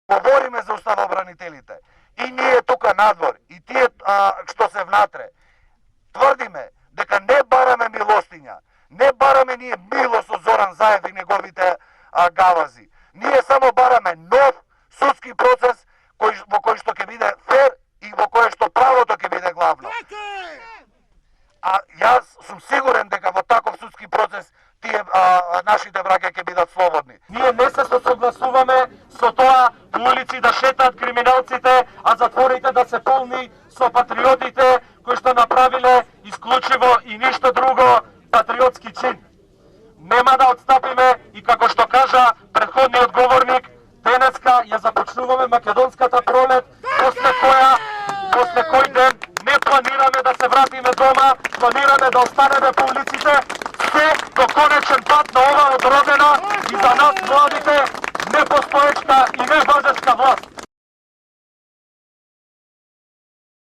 говориме за уставобранителите, и ние тука надвор, и тие што се внатре, тврдиме дека не бараме милостиња, не бараме ние милост од Зоран Заев и неговите гавази. Ние само бараме нов судски процес во кој што ќе биде фер и во кој што правото ќе биде главно. А јас сум сигурен дека во таков судски процес тие нашите браќа ќе бидат слободни. Ние не се согласуваме со тоа по улици да шетаат криминалците, а затворите да се полни со патриотите кои што направиле исклучиво и ништо друго патриотски чин. Нема да отстапиме и како што кажа претходниот говорник, денеска ја започнуваме македонската пролет, после кој ден не планираме да се вратиме дома, планираме да останеме по улиците, се до конечен пат на оваа одродена и за нас младите непостоечка и неважечка власт.